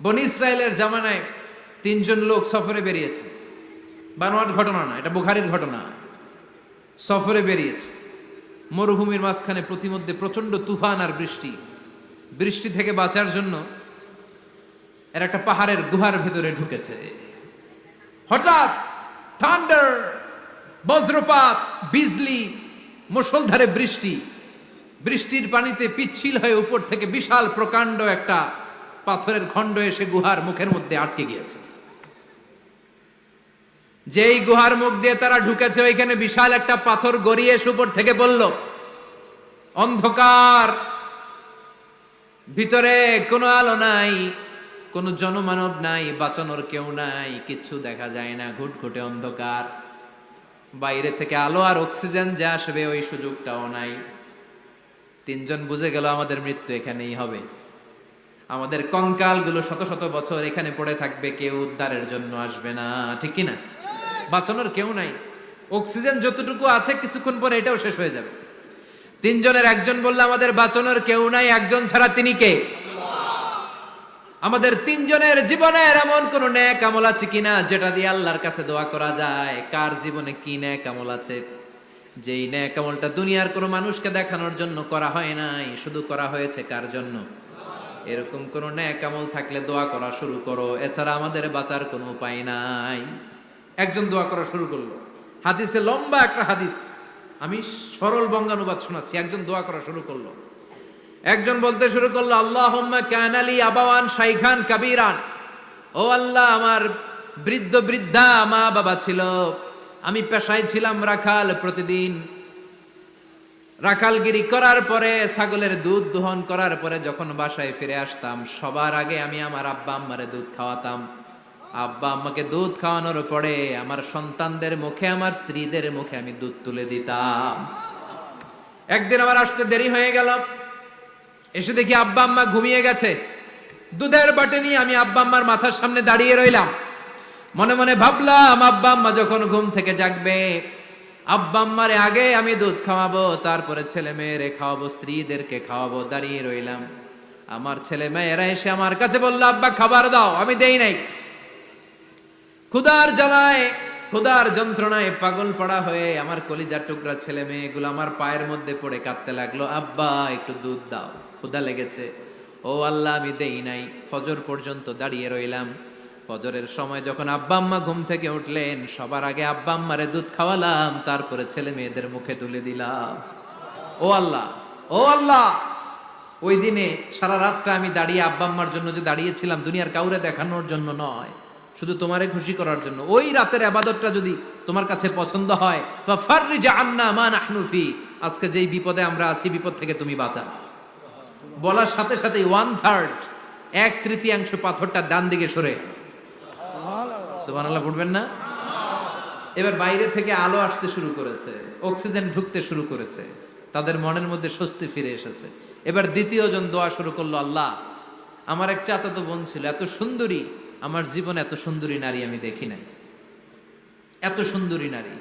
বনি ইসরায়েলের জামানায় তিনজন লোক সফরে বেরিয়েছে। বানোয়াট ঘটনা না, এটা বুখারীর ঘটনা। সফরে বেরিয়েছে, মরুভূমির মাঝখানে প্রতিমধ্যে প্রচন্ড তুফান আর বৃষ্টি থেকে বাঁচার জন্য এর একটা পাহাড়ের গুহার ভেতরে ঢুকেছে। হঠাৎ থান্ডার, বজ্রপাত, বিজলি, মুষলধারে বৃষ্টির পানিতে পিচ্ছিল হয়ে উপর থেকে বিশাল প্রকাণ্ড একটা পাথরের খণ্ড এসে গুহার মুখের মধ্যে আটকে গিয়েছে। যেই গুহার মুখ দিয়ে তারা ঢুকেছে, ওইখানে বিশাল একটা পাথর গড়িয়ে এসে উপর থেকে পড়ল। অন্ধকার, ভিতরে কোনো আলো নাই, কোনো জনমানব নাই, বাঁচানোর কেউ নাই, কিচ্ছু দেখা যায় না, ঘুটঘুটে অন্ধকার। বাইরে থেকে আলো আর অক্সিজেন যে আসবে ওই সুযোগটাও নাই। তিনজন বুঝে গেল আমাদের মৃত্যু এখানেই হবে, আমাদের কঙ্কালগুলো শত শত বছর এখানে পড়ে থাকবে, কেউ উদ্ধারের জন্য আসবে না। ঠিক কিনা? বাঁচানোর কেউ নাই, অক্সিজেন যতটুকু আছে কিছুক্ষণ পরে এটাও শেষ হয়ে যাবে। তিনজনের একজন বলল আমাদের বাঁচানোর কেউ নাই, একজন ছাড়া তিনি কে? আমাদের তিনজনের জীবনের এমন কোন নেক আমল আছে কিনা যেটা দিয়ে আল্লাহর কাছে দোয়া করা যায়? কার জীবনে কি নেক আমল আছে যেই নেক আমলটা দুনিয়ার কোনো মানুষকে দেখানোর জন্য করা হয় নাই, শুধু করা হয়েছে কার জন্য? এরকম কোন নেক আমল থাকলে দোয়া করা শুরু করো, এছাড়া আমাদের বাঁচার কোনো উপায় নাই। একজন দোয়া করা শুরু করলো, হাদিসে লম্বা একটা হাদিস, আমি সরল বঙ্গানুবাদ শোনাচ্ছি। একজন দোয়া করা শুরু করলো, একজন বলতে শুরু করলো, আল্লাহুম্মা কানালি আবাওয়ান শাইখান কাবীরান, ও আল্লাহ আমার বৃদ্ধা মা বাবা ছিল, আমি পেশায় ছিলাম রাখাল, প্রতিদিন রাখালগিরি করার পরে ছাগলের দুধ দোহন করার পরে যখন বাসায় ফিরে আসতাম সবার আগে আমি আমার আব্বা আম্মারে দুধ খাওয়াতাম। আব্বা আম্মাকে দুধ খাওয়ানোর পরে আমার সন্তানদের মুখে, আমার স্ত্রীদের মুখে আমি দুধ তুলে দিতাম। একদিন আমার আসতে দেরি হয়ে গেল, এসে দেখি আব্বা আম্মা ঘুমিয়ে গেছে। দুধের বাটি নিয়ে আমি আব্বা আম্মার মাথার সামনে দাঁড়িয়ে রইলাম। মনে মনে ভাবলাম আব্বা আম্মা যখন ঘুম থেকে জাগবে, আব্বা আম্মারে আগে আমি দুধ খাওয়াবো, তারপরে ছেলে মেয়েরে খাওয়াবো, স্ত্রীদেরকে খাওয়াবো। দাঁড়িয়ে রইলাম, আমার ছেলে মেয়েরা এসে আমার কাছে বললো আব্বা খাবার দাও, আমি দেই নাই। ক্ষুধার জ্বালায়, ক্ষুধার যন্ত্রণায় পাগল পড়া হয়ে আমার কলিজার টুকরা ছেলে মেয়েগুলো আমার পায়ের মধ্যে পড়ে কাঁদতে লাগলো, আব্বা একটু দুধ দাও, ক্ষুধা লেগেছে। ও আল্লাহ আমি দেই নাই। ফজর পর্যন্ত দাঁড়িয়ে রইলাম। ফজরের সময় যখন আব্বা আম্মা ঘুম থেকে উঠলেন, সবার আগে আব্বা আম্মারে দুধ খাওয়ালাম, তারপরে ছেলে মেয়েদের মুখে তুলে দিলাম। ও আল্লাহ, ও আল্লাহ, ওই দিনে সারা রাতটা আমি দাঁড়িয়ে আব্বা আম্মার জন্য যে দাঁড়িয়েছিলাম, দুনিয়ার কাউরে দেখানোর জন্য নয়, শুধু তোমারে খুশি করার জন্য। ওই রাতের ইবাদতটা যদি তোমার কাছে পছন্দ হয়, ফাফাররিজ আন্না মা নাহনু ফি, আজকে যেই বিপদে আমরা আছি, বিপদ থেকে তুমি বাঁচা। বলার সাথে সাথে 1/3, 1/3 পাথরটা ডান দিকে সরে। সুবহানাল্লাহ পড়বেন না? এবার বাইরে থেকে আলো আসতে শুরু করেছে, অক্সিজেন ঢুকতে শুরু করেছে, তাদের মনের মধ্যে স্বস্তি ফিরে এসেছে। এবার দ্বিতীয় জন দোয়া শুরু করলো, আল্লাহ আমার এক চাচাতো বোন ছিল, এত সুন্দরী, আমার জীবনে এত সুন্দরী নারী আমি দেখি নাই, এত সুন্দরী নারী।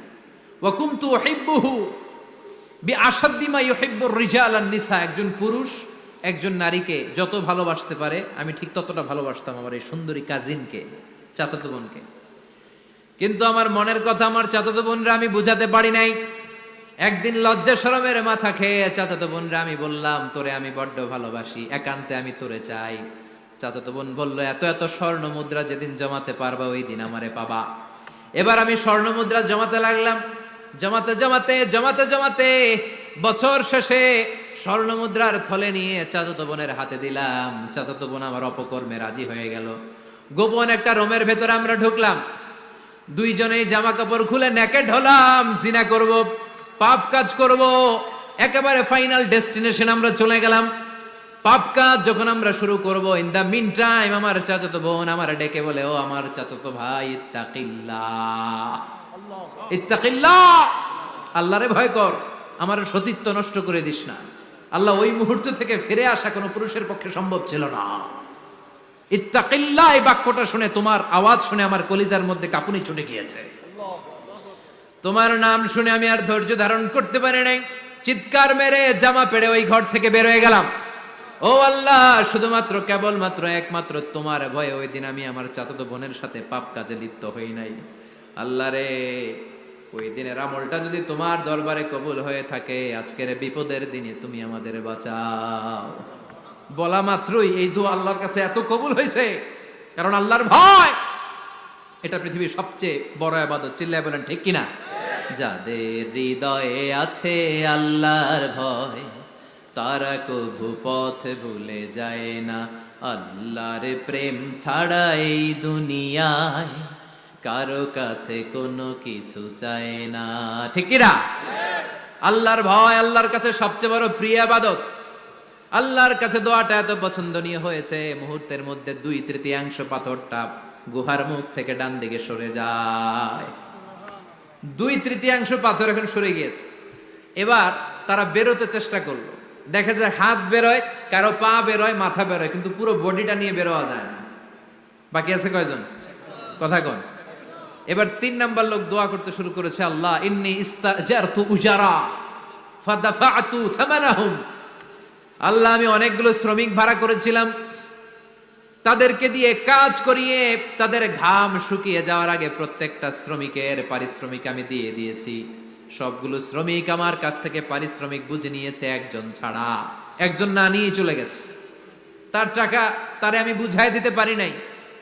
ওয়া কুনতু উহিব্বুহু বিআশাদ্দি মা ইউহিব্বুর রিজাল আন নিসা, একজন পুরুষ একজন নারীকে যত ভালোবাসতে পারে আমি ঠিক ততটা ভালোবাসতাম আমার এই সুন্দরী কাজিনকে, চাচাতো বোনকে। কিন্তু আমার মনের কথা আমার চাচাতো বোনরা আমি বুঝাতে পারি নাই। একদিন লজ্জা শরমের মাথা খেয়ে চাচাতো বোনরা আমি বললাম, তোরে আমি বড্ড ভালোবাসি, একান্তে আমি তোরে চাই। চাচাতো বোন বলল, এত এত স্বর্ণ মুদ্রা যেদিন জমাতে পারবা ওই দিন আমারে পাবা। এবার আমি স্বর্ণ মুদ্রা জমাতে লাগলাম, জমাতে জমাতে জমাতে জমাতে বছর শেষে স্বর্ণ মুদ্রার থলে নিয়ে চাচাতো বোনের হাতে দিলাম। চাচাতো বোন আমার অপকর্মে রাজি হয়ে গেল। গোপন একটা রুমের ভেতরে আমরা ঢুকলাম, দুইজনেই জামা কাপড় খুলে নেকেড হলাম, জিনা করব, পাপ কাজ করব। একেবারে ফাইনাল ডেস্টিনেশন আমরা চলে গেলাম। পাপ কাজ যখন আমরা শুরু করব, ইন দা মিন টাইম আমার চাচাতো বোন আমার ডেকে বলে, ও আমার চাচাতো ভাই, ইত্তাকিল্লাহ, ইত্তাকিল্লাহ, আল্লাহরে ভয় কর, আমার সতীত্ব নষ্ট করে দিস না। আল্লাহ ওই মুহূর্ত থেকে ফিরে আসা কোনো পুরুষের পক্ষে সম্ভব ছিল না। ইত্তাকিল্লাহ এই বাক্যটা শুনে, তোমার আওয়াজ শুনে আমার কলিজার মধ্যে কাঁপুনি ছুটে গিয়েছে। তোমার নাম শুনে আমি আর ধৈর্য ধারণ করতে পারি নাই, চিৎকার মেরে জামা পেড়ে ওই ঘর থেকে বের হয়ে গেলাম। ও আল্লাহ, শুধুমাত্র কেবলমাত্র একমাত্র তোমার ভয়ে ওই দিন আমি আমার চাচাতো বোনের সাথে পাপ কাজে লিপ্ত হই নাই। আল্লাহ রে, ওই দিনের আমলটা যদি তোমার দরবারে কবুল হয়ে থাকে, আজকের বিপদের দিনে তুমি আমাদের বাঁচাও। বলা মাত্রই এই দোয়া আল্লাহর কাছে এত কবুল হয়েছে, কারণ আল্লাহর ভয় এটা পৃথিবীর সবচেয়ে বড় ইবাদত। চিল্লায় বলেন ঠিক কিনা? যাদের হৃদয়ে আছে আল্লাহর ভয়, তারা কভু পথ ভুলে যায় না। আল্লাহর প্রেম ছাড়া এই দুনিয়ায় কারো কাছে কোনো কিছু চায় না। ঠিক কিনা? আল্লাহর ভয় আল্লাহর কাছে সবচেয়ে বড় প্রিয় ইবাদত। আল্লাহর কাছে দোয়াটা এত পছন্দনীয় হয়েছে, মুহূর্তের মধ্যে 2/3 পাথরটা গুহার মুখ থেকে ডান দিকে সরে যায়। 2/3 পাথর এখন সরে গিয়েছে। এবার তারা বেরোতে চেষ্টা করলো, দেখা যায় হাত বেরোয়, কারো পা বেরোয়, মাথা বেরোয়, কিন্তু পুরো বডিটা নিয়ে বেরোয়া যায় না। বাকি আছে কয়জন? কথা কন। এবার 3 নাম্বার লোক দোয়া করতে শুরু করেছে, আল্লাহ ইন্নী ইস্তাজারতু উজারা ফাদাফাতু সামানাহুম। আল্লাহ, আমি অনেকগুলো শ্রমিক ভাড়া করেছিলাম, তাদেরকে দিয়ে কাজ করিয়ে তাদের ঘাম শুকিয়ে যাওয়ার আগে প্রত্যেকটা শ্রমিকের পারিশ্রমিক আমি দিয়ে দিয়েছি। সবগুলো শ্রমিক আমার কাছ থেকে পারিশ্রমিক বুঝে নিয়েছে, একজন ছাড়া। একজন না নিয়ে চলে গেছে। তার টাকা তারে আমি বুঝাই দিতে পারি নাই।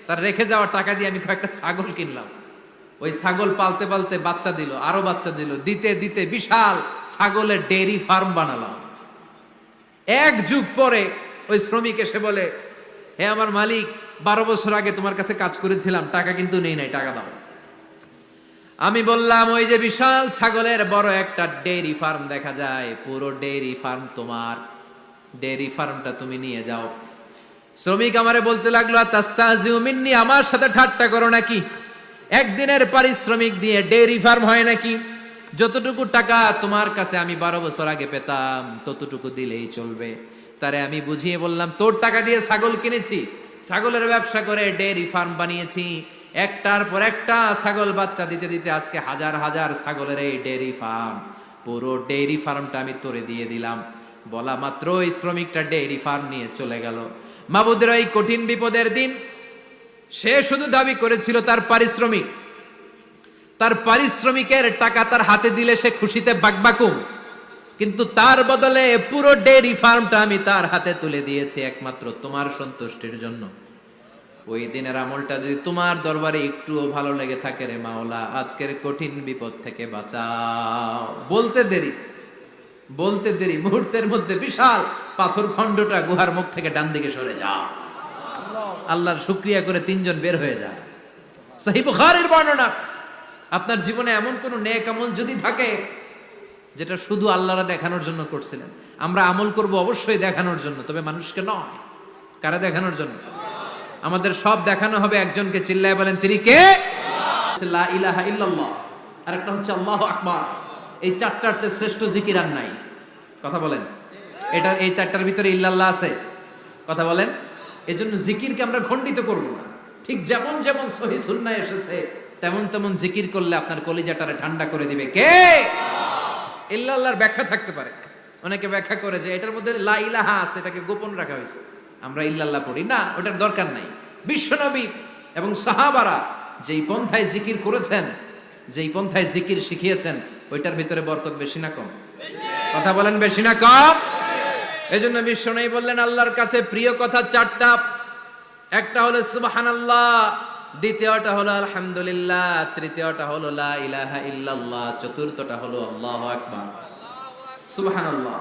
তার রেখে যাওয়া টাকা দিয়ে আমি কয়েকটা ছাগল কিনলাম। ওই ছাগল পালতে পালতে বাচ্চা দিল, আরো বাচ্চা দিল, দিতে দিতে বিশাল ছাগলের ডেইরি ফার্ম বানালাম। 1 যুগ পরে ওই শ্রমিক এসে বলে, হে আমার মালিক, 12 বছর আগে তোমার কাছে কাজ করেছিলাম, টাকা কিন্তু নেই নাই, টাকা দাও। আমি বললাম, ওই যে বিশাল ছাগলের বড় একটা ডেইরি ফার্ম দেখা যায়, পুরো ডেইরি ফার্ম তোমার, ডেইরি ফার্মটা তুমি নিয়ে যাও। শ্রমিক আমারে বলতে লাগলো, তাস্তাজিউ মিন্নি, আমার সাথে ঠাট্টা করো নাকি? একদিনের পারিশ্রমিক দিয়ে ডেইরি ফার্ম হয় নাকি? যতটুকু টাকা তোমার কাছে আমি 12 বছর আগে পেতাম, ততটুকু দিলেই চলবে। তারে আমি বুঝিয়ে বললাম, তোর টাকা দিয়ে ছাগল কিনেছি, ছাগলের ব্যবসা করে ডেইরি ফার্ম বানিয়েছি, একটার পর একটা ছাগল বাচ্চা দিতে দিতে আজকে হাজার হাজার ছাগলের এই ডেইরি ফার্ম, পুরো ডেইরি ফার্মটা আমি তোরে দিয়ে দিলাম। বলা মাত্রই শ্রমিকটা ডেইরি ফার্ম নিয়ে চলে গেল। মাবুদের এই কঠিন বিপদের দিন সে শুধু দাবি করেছিল তার পারিশ্রমিক, তার পারিশ্রমিকের টাকা তার হাতে দিলে সে খুশিতে বাকবাকুম, কিন্তু তার বদলে পুরো ডেইরি ফার্মটা আমি তার হাতে তুলে দিয়েছি একমাত্র তোমার সন্তুষ্টির জন্য। ওই দিনের আমলটা যদি তোমার দরবারে একটুও ভালো লেগে থাকে রে মাওলা, আজকের কঠিন বিপদ থেকে বাঁচাও। বলতে দেরি মুহূর্তের মধ্যে বিশাল পাথর খণ্ডটা গুহার মুখ থেকে ডান দিকে সরে যাও। আল্লাহর শুকরিয়া করে 3 জন বের হয়ে যায়। সহিহ বুখারীর বর্ণনা। আপনার জীবনে এমন কোন নেক আমল যদি থাকে যেটা শুধু আল্লাহরা দেখানোর জন্য করছিলেন, আমরা আমল করব অবশ্যই দেখানোর জন্য, তবে মানুষকে নয়। কারা দেখানোর জন্য? আমাদের সব দেখানো হবে একজনকে। চিল্লায় বলেন, তিনি কে? লা ইলাহা ইল্লাল্লাহ, আর একটা হচ্ছে আল্লাহু আকবার। এই 4টার চেয়ে শ্রেষ্ঠ জিকির আর নাই। কথা বলেন, এটা এই 4টার ভিতরে ইল্লাল্লাহ আছে? কথা বলেন। এজন্য জিকিরকে আমরা খণ্ডিত করব না। ঠিক যেমন যেমন সহিহ সুন্নাহ এসেছে তেমন তেমন জিকির করলে আপনার কলিজাটারে ঠান্ডা করে দিবে কে? ইল্লাল্লাহর ব্যাখ্যা থাকতে পারে। অনেকে ব্যাখ্যা করে যে এটার মধ্যে লা ইলাহা আছে, এটাকে গোপন রাখা হয়েছে, আমরা ইল্লাল্লাহ পড়ি না, ওটার দরকার নাই। বিশ্বনবী এবং সাহাবারা যেই পন্থায় জিকির করেছেন, যেই পন্থায় জিকির শিখিয়েছেন, ওইটার ভিতরে বরকত বেশি না কম? কথা বলেন, বেশি না কম? এজন্য বিশ্বনবী বললেন, আল্লাহর কাছে প্রিয় কথা 4টা। একটা হলো সুবহানাল্লাহ, দ্বিতীয়টা হলো আলহামদুলিল্লাহ, তৃতীয়টা হলো লা ইলাহা ইল্লাল্লাহ, চতুর্থটা হলো আল্লাহু আকবার। সুবহানাল্লাহ।